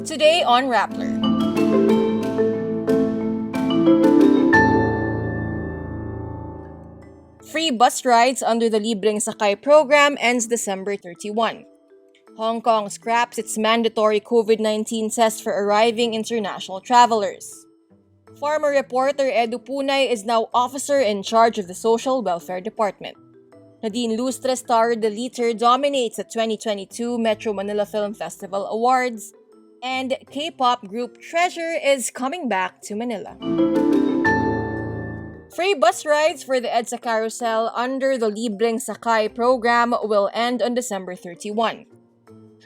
Today on Rappler. Free bus rides under the Libreng Sakay program ends December 31. Hong Kong scraps its mandatory COVID-19 test for arriving international travelers. Former reporter Edu Punay is now officer in charge of the Social Welfare Department. Nadine Lustre starred The Leader dominates the 2022 Metro Manila Film Festival Awards, and K-pop group Treasure is coming back to Manila. Free bus rides for the EDSA carousel under the Libreng Sakay program will end on December 31.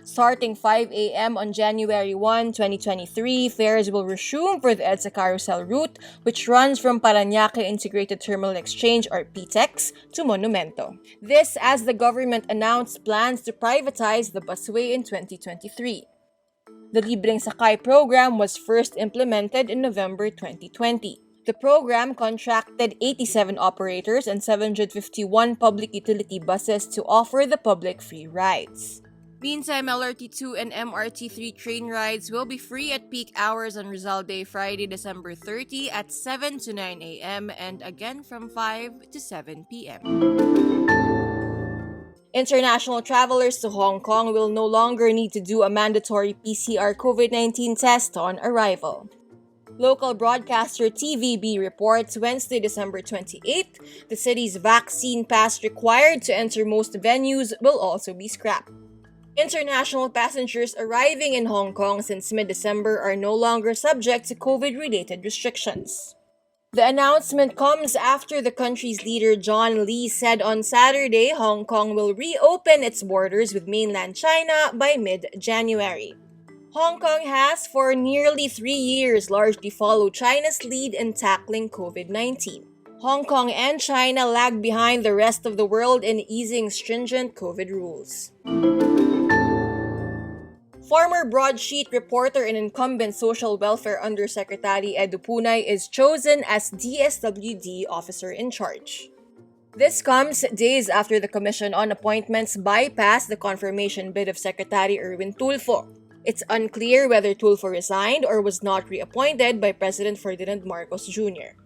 Starting 5 a.m. on January 1, 2023, fares will resume for the EDSA carousel route, which runs from Parañaque Integrated Terminal Exchange or PTEX to Monumento. This as the government announced plans to privatize the busway in 2023. The Libreng Sakay program was first implemented in November 2020. The program contracted 87 operators and 751 public utility buses to offer the public free rides. Meantime, LRT2 and MRT3 train rides will be free at peak hours on Rizal Day, Friday, December 30 at 7 to 9 a.m. and again from 5 to 7 p.m. International travelers to Hong Kong will no longer need to do a mandatory PCR COVID-19 test on arrival. Local broadcaster TVB reports Wednesday, December 28, the city's vaccine pass required to enter most venues will also be scrapped. International passengers arriving in Hong Kong since mid-December are no longer subject to COVID-related restrictions. The announcement comes after the country's leader John Lee said on Saturday Hong Kong will reopen its borders with mainland China by mid-January. Hong Kong has for nearly 3 years largely followed China's lead in tackling COVID-19. Hong Kong and China lag behind the rest of the world in easing stringent COVID rules. Former broadsheet reporter and incumbent Social Welfare Undersecretary Edu Punay is chosen as DSWD officer in charge. This comes days after the Commission on Appointments bypassed the confirmation bid of Secretary Erwin Tulfo. It's unclear whether Tulfo resigned or was not reappointed by President Ferdinand Marcos Jr.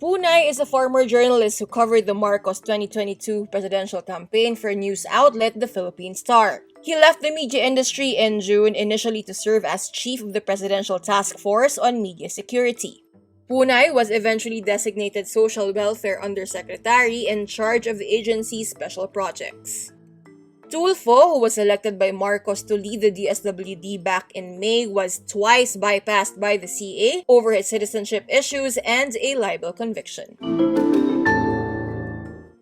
Punay is a former journalist who covered the Marcos 2022 presidential campaign for news outlet The Philippine Star. He left the media industry in June initially to serve as chief of the Presidential Task Force on Media Security. Punay was eventually designated Social Welfare Undersecretary in charge of the agency's special projects. Tulfo, who was elected by Marcos to lead the DSWD back in May, was twice bypassed by the CA over his citizenship issues and a libel conviction.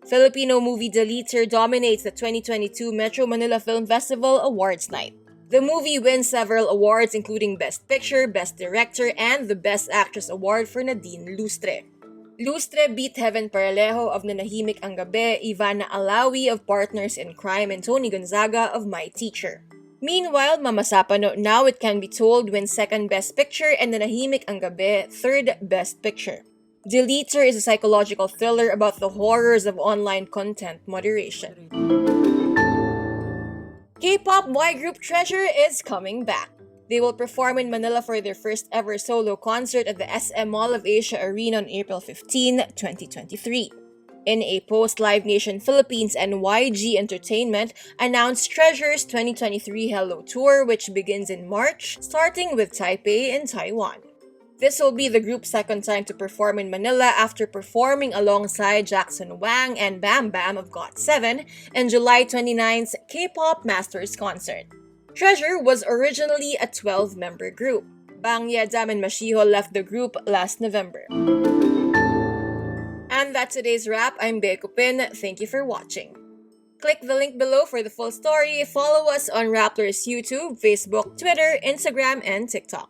Filipino movie The Leader dominates the 2022 Metro Manila Film Festival Awards night. The movie wins several awards including Best Picture, Best Director, and the Best Actress award for Nadine Lustre. Lustre beat Heaven Paralejo of Nanahimik ang Gabi, Ivana Alawi of Partners in Crime, and Tony Gonzaga of My Teacher. Meanwhile, Mama Sapano, Now It Can Be Told wins Second Best Picture and Nanahimik ang Gabi Third Best Picture. The Leader is a psychological thriller about the horrors of online content moderation. K-pop boy group Treasure is coming back. They will perform in Manila for their first ever solo concert at the SM Mall of Asia Arena on April 15, 2023. In a post, Live Nation Philippines and YG Entertainment announced Treasure's 2023 Hello Tour, which begins in March, starting with Taipei in Taiwan. This will be the group's second time to perform in Manila after performing alongside Jackson Wang and Bam Bam of GOT7 in July 29's K-pop Masters concert. Treasure was originally a 12-member group. Bang Yedam and Mashiho left the group last November. And that's today's wrap. I'm Beko Pin. Thank you for watching. Click the link below for the full story. Follow us on Rappler's YouTube, Facebook, Twitter, Instagram, and TikTok.